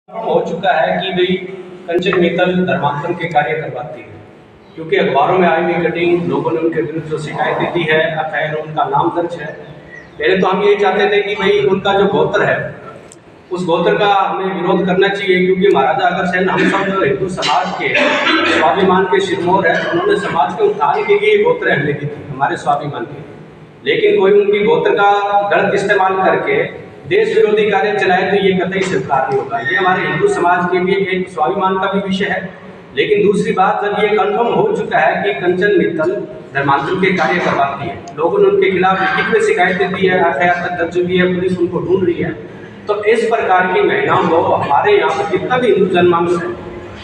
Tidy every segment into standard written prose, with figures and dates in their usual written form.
हो चुका है कि भाई कंचन मित्तल धर्मांतरण के कार्य करवाती है, क्योंकि अखबारों में आई हुई कटिंग लोगों ने उनके विरुद्ध जो शिकायतें दी है, एफआईआर उनका नाम दर्ज है। पहले तो हम ये चाहते थे कि भाई उनका जो गोत्र है उस गोत्र का हमें विरोध करना चाहिए, क्योंकि महाराजा अग्रसेन हम सब हिंदू समाज के स्वाभिमान के सिरमौर है। उन्होंने समाज के उत्थान के लिए गोत्र हमले की थी हमारे स्वाभिमान के, लेकिन कोई उनकी गोत्र का गलत इस्तेमाल करके देश विरोधी कार्य चलाए तो ये कतई स्वीकार नहीं होगा। ये हमारे हिंदू समाज के लिए एक स्वाभिमान का भी विषय है। लेकिन दूसरी बात, जब ये कंफर्म हो चुका है कि कंचन मित्तल धर्मांतरण के कार्य करवाती है, लोगों ने उनके खिलाफ लिखित में शिकायतें दी है, एफआईआर तक दर्ज हुई है, पुलिस उनको ढूंढ रही है, तो इस प्रकार की महिलाओं को हमारे यहाँ पर जितना भी हिंदू जनमानस है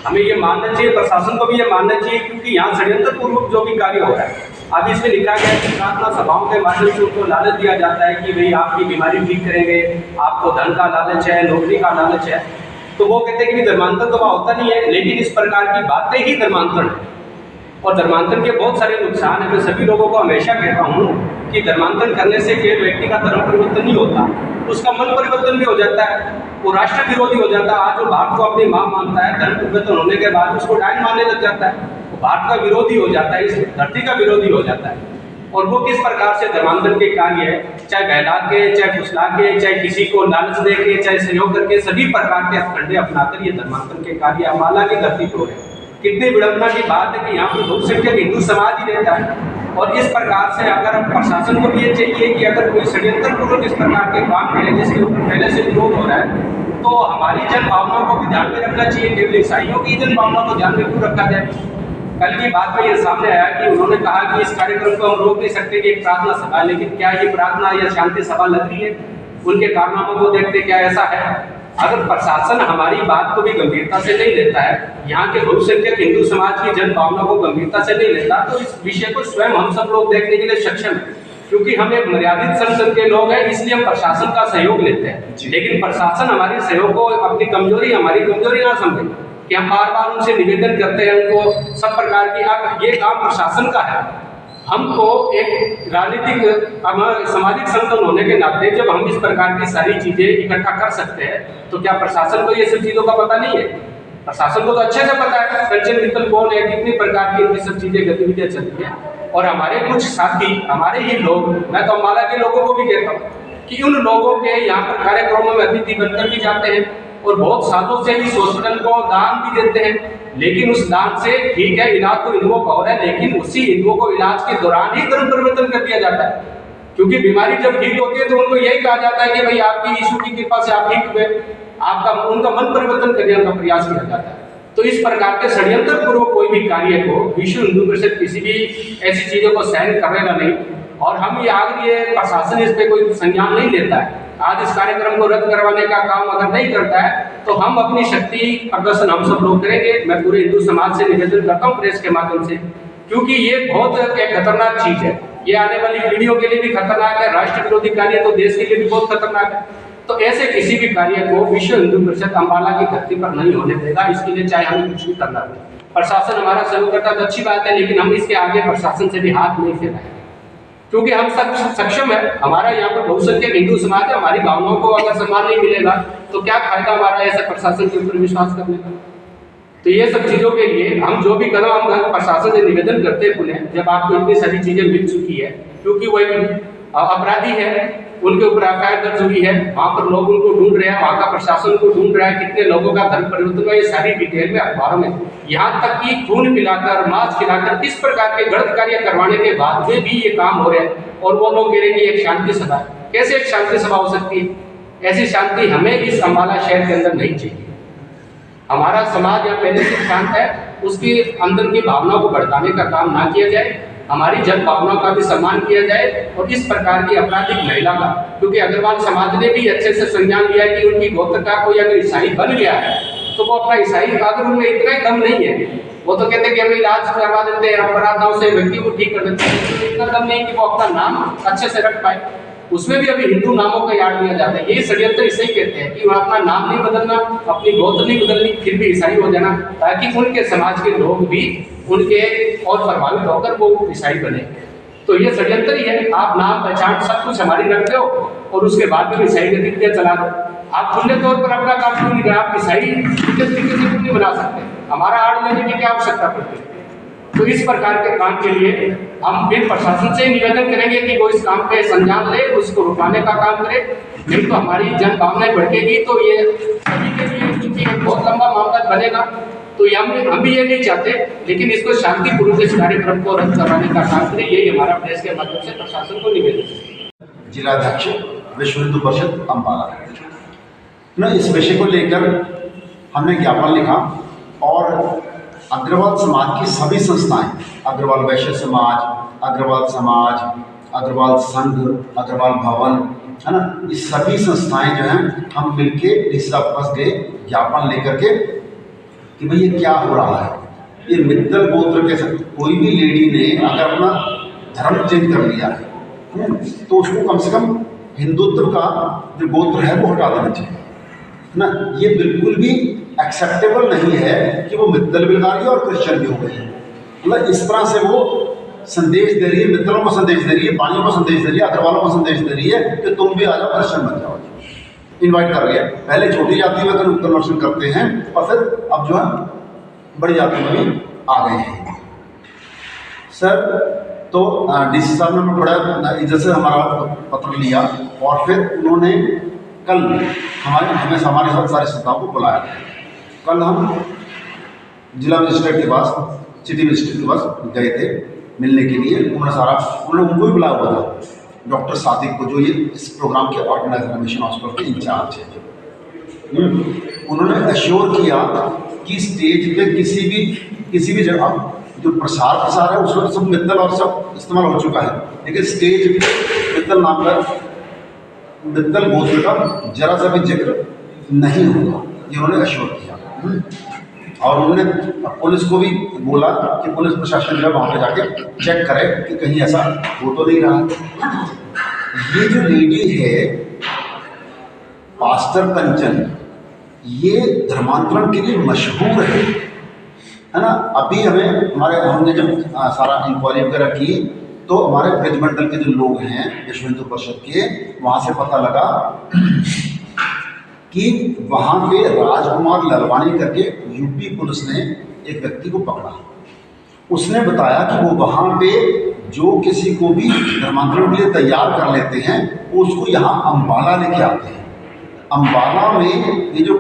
हमें ये मानना चाहिए, प्रशासन को भी ये मानना चाहिए, क्योंकि यहाँ षड्यंत्र पूर्वक जो भी कार्य हो रहा है। अब इसमें लिखा गया है कि प्रार्थना सभाओं के माध्यम से उनको लालच दिया जाता है कि भाई आपकी बीमारी ठीक करेंगे, आपको धन का लालच है, नौकरी का लालच है, तो वो कहते हैं कि धर्मांतरण तो वहाँ होता नहीं है। लेकिन इस प्रकार की बातें ही धर्मांतरण है, और धर्मांतरण के बहुत सारे नुकसान है। मैं सभी लोगों को हमेशा कहता हूँ कि धर्मांतरण करने से केवल व्यक्ति का धर्म परिवर्तन नहीं होता, उसका मन परिवर्तन भी हो जाता है, वो राष्ट्र विरोधी हो जाता है। आज जो भारत को अपनी मां मानता है, धर्म परिवर्तन होने के बाद उसको डायन मानने लग जाता है, वो भारत का विरोधी हो जाता है, इस धरती का विरोधी हो जाता है। और वो किस प्रकार से धर्मांतरण के कार्य है, चाहे बहला के, चाहे फुसला के, चाहे किसी को लालच दे के, चाहे सहयोग करके, सभी प्रकार के हथकंडे अपनाकर ये धर्मांतरण के कार्य अम्बाला की धरती पर हो रहे हैं। कितनी विडंबना की बात है कि यहाँ पर बहुसंख्यक हिंदू समाज ही रहता है। और इस प्रकार से अगर प्रशासन को भी ये चाहिए कि अगर कोई षड्यंत्र पूर्वक इस प्रकार के काम करें जिसके ऊपर पहले से विरोध हो रहा है, तो हमारी जन भावनाओं को भी ध्यान में रखना चाहिए। केवल ईसाइयों की जन भावनाओं को ध्यान में क्यों रखा जाए। कल की बात में ये सामने आया कि उन्होंने कहा कि इस कार्यक्रम को हम रोक नहीं सकते कि एक प्रार्थना सभा, लेकिन क्या ये प्रार्थना या शांति सभा लग रही है? उनके कारनामों को देखते क्या ऐसा है? अगर प्रशासन हमारी बात को भी गंभीरता से नहीं लेता है, यहाँ के बहुसंख्यक हिंदू समाज की जन भावना को गंभीरता से नहीं लेता, तो इस विषय को स्वयं हम सब लोग देखने के लिए सक्षम है। क्योंकि हम एक मर्यादित संसद के लोग हैं, इसलिए हम प्रशासन का सहयोग लेते हैं। लेकिन प्रशासन हमारे सहयोग को अपनी कमजोरी, हमारी कमजोरी ना समझे कि हम बार बार उनसे निवेदन करते हैं उनको सब प्रकार की। अब ये काम प्रशासन का है। हमको एक राजनीतिक सामाजिक संगठन होने के नाते जब हम इस प्रकार की सारी चीजें इकट्ठा कर सकते हैं, तो क्या प्रशासन को ये सब चीजों का पता नहीं है? प्रशासन को तो अच्छे से पता है कंचन मित्तल कौन है, कितनी प्रकार की इनकी सब चीजें गतिविधियां चलती है। और हमारे कुछ साथी, हमारे ही लोग, मैं तो अम्बाला के लोगों को भी कहता हूँ कि उन लोगों के यहाँ पर कार्यक्रमों में अतिथि बनकर भी जाते हैं और बहुत सालों से इस हॉस्पिटल को दान भी देते हैं। लेकिन उस दान से ठीक है, इलाज तो हिंदुओं का हो रहा है, लेकिन उसी हिंदुओं को इलाज के दौरान ही धर्म परिवर्तन कर दिया जाता है। क्योंकि बीमारी जब ठीक होती है तो उनको यही कहा जाता है कि भाई आपकी यीशु की कृपा से आप ठीक हुए, आपका उनका मन परिवर्तन करने का प्रयास किया जाता है। तो इस प्रकार के षड्यंत्र पूर्वक कोई भी कार्य को विश्व हिंदू परिषद किसी भी ऐसी चीजों को सहन करेगा नहीं। और हम ये आगे ये प्रशासन इस पे कोई संज्ञान नहीं लेता है, आज इस कार्यक्रम को रद्द करवाने का काम अगर नहीं करता है, तो हम अपनी शक्ति प्रदर्शन हम सब लोग करेंगे। मैं पूरे हिंदू समाज से निवेदन करता हूँ प्रेस के माध्यम से, क्योंकि ये बहुत एक खतरनाक चीज है। ये आने वाली पीढ़ियों के लिए भी खतरनाक है, राष्ट्र विरोधी कार्य तो देश के लिए भी बहुत खतरनाक है। तो ऐसे किसी भी कार्य को विश्व हिंदू परिषद अम्बाला की धरती पर नहीं होने देगा। इसके लिए चाहे हमें कुछ भी करना हो, प्रशासन हमारा सहयोग करता है तो अच्छी बात है, लेकिन हम इसके आगे प्रशासन से भी हाथ नहीं फैलाएंगे, क्योंकि हम सब सक्षम है। हमारा यहाँ पर बहुसंख्यक हिंदू समाज है, हमारी भावनाओं को अगर सम्मान नहीं मिलेगा तो क्या फायदा हमारा ऐसे प्रशासन के ऊपर विश्वास करने का। तो ये सब चीजों के लिए हम जो भी कदम हम प्रशासन से निवेदन करते हैं पुनः, जब आपको इतनी सारी चीजें मिल चुकी है, क्योंकि वो एक अपराधी है, उनके ऊपर एफआईआर दर्ज हुई है, वहाँ पर लोग उनको ढूंढ रहे हैं, वहाँ का प्रशासन उनको ढूंढ रहा है, कितने लोगों का धर्म परिवर्तन हुआ, ये सारी डिटेल में अखबारों में, यहाँ तक कि खून पिलाकर, मांस खिलाकर, किस प्रकार के गलत कार्य करवाने के बाद में भी ये काम हो रहे हैं। और वो लोग कह रहे हैं कि एक शांति सभा, कैसे एक शांति सभा हो सकती है? ऐसी शांति हमें इस अम्बाला शहर के अंदर नहीं चाहिए। हमारा समाज यहाँ पहले से शांत है, उसकी अंदर की भावनाओं को भड़काने का काम ना किया जाए, हमारी जन भावनाओं का भी सम्मान किया जाए। और इस प्रकार की आपराधिक महिला का, क्योंकि अग्रवाल समाज ने भी अच्छे से संज्ञान लिया कि उनकी गोत्र का कोई अगर ईसाई बन गया है तो वो अपना ईसाई अगर उनमें इतना ही दम नहीं है, वो तो कहते हैं कि हम इलाज करवा देते हैं, अपराधों से व्यक्ति को ठीक कर देते हैं, तो इतना दम नहीं कि वो अपना नाम अच्छे से रख पाए। उसमें भी अभी हिंदू नामों का याद दिया जाता है। यही षड्यंत्र इसे ही कहते हैं कि वह अपना नाम नहीं बदलना, अपनी गोत्र नहीं बदलनी, फिर भी ईसाई हो जाना, ताकि उनके समाज के लोग भी उनके और प्रभावित होकर वो ईसाई बने। तो ये षड्यंत्र ही है। आप नाम पहचान सब कुछ हमारी रखते हो और उसके बाद में ईसाई गतिविधियां चला दो। आप खुले तौर पर अपना काम क्यों नहीं करें? आप ईसाई तरीके से क्यों नहीं बना सकते? हमारा आड़ लेने की क्या आवश्यकता पड़ती है? तो इस प्रकार के काम के लिए हम फिर प्रशासन से निवेदन करेंगे कि वो इस काम पे संज्ञान ले, उसको रुकाने का काम करे। नहीं तो हमारी जन भावनाएं भड़केगी तो ये सभी के लिए क्योंकि एक बहुत लंबा मामला बनेगा। तो हम भी ये नहीं चाहते, लेकिन इसको शांतिपूर्वक इस कार्यक्रम को रद्द करवाने का काम करें। यही हमारा प्रेस के माध्यम से प्रशासन को निवेदन है। जिलाध्यक्ष विश्व हिंदू परिषद अम्बाला न इस विषय को लेकर हमने ज्ञापन लिखा और अग्रवाल समाज की सभी संस्थाएं, अग्रवाल वैश्य समाज, अग्रवाल समाज, अग्रवाल संघ, अग्रवाल भवन, है ना, ये सभी संस्थाएं जो हैं हम मिलके इस पास गए ज्ञापन लेकर के कि भाई ये क्या हो रहा है। ये मित्तल गोत्र के साथ कोई भी लेडी ने अगर अपना धर्म चेंज कर लिया है तो उसको कम से कम हिंदुत्व का जो गोत्र है वो हटा देना चाहिए ना। ये बिल्कुल भी एक्सेप्टेबल नहीं है कि वो मित्तल बिलगारी और क्रिश्चियन भी हो गई है। मतलब इस तरह से वो संदेश दे रही है, मित्तलों को संदेश दे रही है, बानियों को संदेश दे रही है, अग्रवालों को संदेश दे रही है कि तुम भी आ जाओ, क्रिश्चियन बन जाओ। इन्वाइट कर रही है। पहले छोटी जाति में कन्वर्शन करते हैं और फिर अब जो है बड़ी जाति में भी आ गए हैं। सर तो डीसी साहब ने बड़ा इज्जत से हमारा पत्र लिया और फिर उन्होंने कल हमें हमारे सारे संस्थाओं को बुलाया। कल हम जिला मजिस्ट्रेट के पास, सिटी मजिस्ट्रेट के पास गए थे मिलने के लिए। उनको भी बुलाया हुआ था, डॉक्टर सादिक को, जो ये इस प्रोग्राम के ऑर्गेनाइजर मिशन हॉस्पिटल के इंचार्ज है। उन्होंने अश्योर किया कि स्टेज पे किसी भी जगह जो प्रसार है उसमें सब मित्तल और सब इस्तेमाल हो चुका है, लेकिन स्टेज पे मित्तल नाम का मित्तल गोत्र का जरा सा भी जिक्र नहीं होगा, ये उन्होंने अश्योर किया। और उन्होंने पुलिस को भी बोला कि पुलिस प्रशासन जो है वहाँ पे जाके चेक करे कि कहीं ऐसा हो तो नहीं रहा। ये जो लेडी है पास्टर कंचन, ये धर्मांतरण के लिए मशहूर है ना। अभी हमने जब सारा इंक्वायरी वगैरह की तो हमारे ब्रजमंडल के जो लोग हैं विश्व हिंदू परिषद के, वहाँ से पता लगा कि वहाँ पे राजकुमार ललवानी करके यूपी पुलिस ने एक व्यक्ति को पकड़ा। उसने बताया कि वो वहाँ पे जो किसी को भी धर्मांतरण के लिए तैयार कर लेते हैं वो उसको यहाँ अम्बाला लेके आते हैं। अम्बाला में ये जो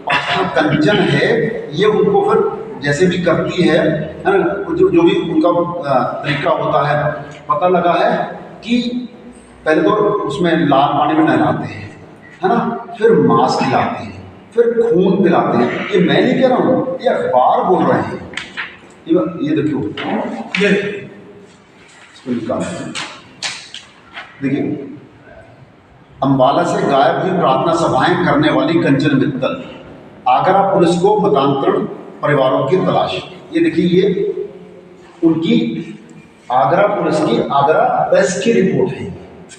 पास्टर कंचन है ये उनको फिर जैसे भी करती है ना, जो भी उनका तरीका होता है। पता लगा है कि पहले तो उसमें लाल पानी में नहलाते हैं, है ना, फिर मांस खिलाते हैं, फिर खून पिलाते हैं। ये मैं नहीं कह रहा हूँ, ये अखबार बोल रहे हैं। ये देखियो, ये इसको निकालते हैं। देखिए, अम्बाला से गायब हुई प्रार्थना सभाएं करने वाली कंचन मित्तल, आगरा पुलिस को मतांतरण परिवारों की तलाश। ये देखिए, ये उनकी आगरा पुलिस की आगरा प्रेस की रिपोर्ट है।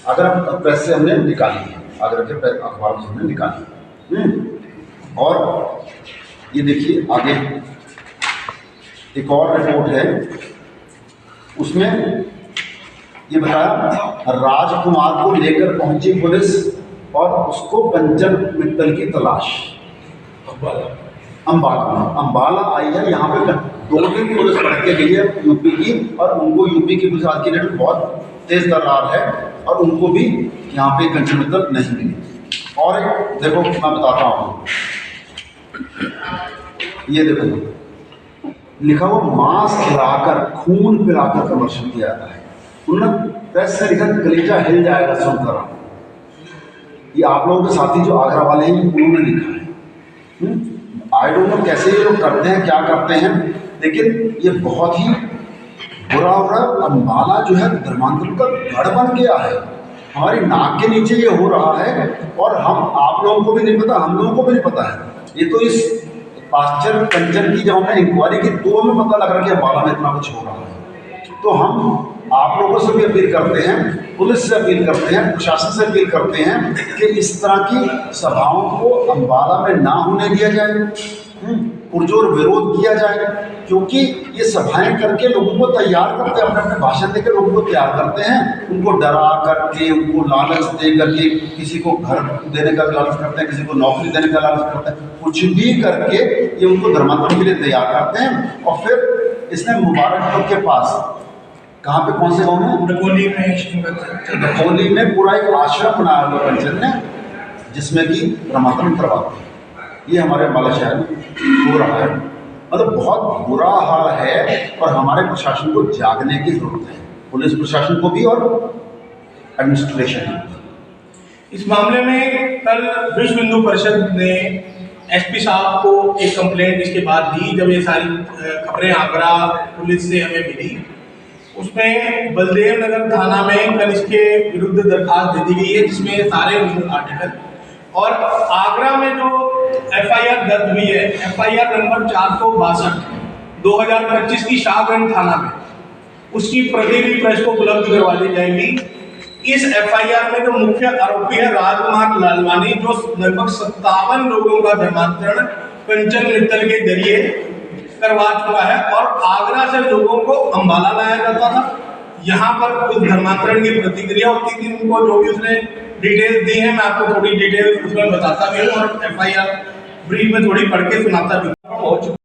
आगरा प्रेस से हमने निकाली है, आगरा के अखबार से हमने निकाली। और ये देखिए आगे एक और रिपोर्ट है, उसमें ये बताया राजकुमार को लेकर पहुंची पुलिस और उसको कंचन मित्तल की तलाश। अम्बाला आई है। यहाँ पे 2-3 पुलिस पकड़ के गई है यूपी की, और उनको यूपी की पुलिस आज की डेट में बहुत तेज तर्रार है और उनको भी यहाँ पे कंचन मित्तल नहीं मिली। और देखो मैं बताता हूँ, ये देखो लिखा हुआ मांस खिलाकर खून पिलाकर कन्वर्शन किया जाता है। उन्होंने प्रेस से लिखा कलेजा हिल जाएगा सुनकर। ये आप लोगों के साथी जो आगरा वाले हैं उन्होंने लिखा है। आई डोंट नो कैसे ये लोग करते हैं, क्या करते हैं, लेकिन ये बहुत ही बुरा हो रहा है। अम्बाला जो है धर्मांतरण का गढ़ बन गया है, हमारी नाक के नीचे ये हो रहा है और आप लोगों को भी नहीं पता, हम लोगों को भी नहीं पता है। ये तो इस पास्टर कंचन की जब हमने इंक्वायरी की तो हमें पता लग रहा है कि अम्बाला में इतना कुछ हो रहा है। तो हम आप लोगों से भी अपील करते हैं, पुलिस से अपील करते हैं, प्रशासन से अपील करते हैं कि इस तरह की सभाओं को अम्बाला में ना होने दिया जाए। पुरजोर विरोध किया जाए, क्योंकि ये सभाएं करके लोगों को तैयार करते हैं, अपने अपने भाषण देकर लोगों को तैयार करते हैं, उनको डरा करके, उनको लालच दे करके, किसी को घर देने का लालच करते हैं, किसी को नौकरी देने का लालच करते हैं, कुछ भी करके ये उनको धर्मांतरण के लिए तैयार करते हैं। और फिर इसने मुबारकपुर के पास, कहाँ पे, कौन से गाँव में, डकोली में पूरा एक आश्रम बनाया हुआ पंचायत ने, जिसमें कि धर्मांतरण करवाते हैं। ये हमारे अम्बाला शहर में हो रहा है। मतलब बहुत बुरा हाल है और हमारे प्रशासन को जागने की जरूरत है, पुलिस प्रशासन को भी और एडमिनिस्ट्रेशन को। इस मामले में कल विश्व हिंदू परिषद ने एसपी साहब को एक कंप्लेंट इसके बाद दी, जब ये सारी खबरें आगरा पुलिस से हमें मिली। उसमें बलदेव नगर थाना में कल इसके विरुद्ध दरखास्त दे दी गई है, जिसमें सारे आर्टिकल, और आगरा में जो एफआईआर दर्ज हुई है, एफआईआर नंबर 462 2025 की शाहगंज थाना में, उसकी प्रति भी प्रेस को उपलब्ध करवा दी जाएगी। इस एफआईआर में जो मुख्य आरोपी है राजकुमार लालवानी, जो लगभग 57 लोगों का धर्मांतरण कंचन मित्तल के जरिए करवा चुका है, और आगरा से लोगों को अंबाला लाया जाता था। यहाँ पर उस धर्मांतरण की प्रतिक्रिया होती थी, उनको जो भी उसने डिटेल्स दी है, मैं आपको थोड़ी डिटेल्स उसमें बताता भी हूँ और एफआईआर ब्रीफ में थोड़ी पढ़ के सुनाता भी हूँ।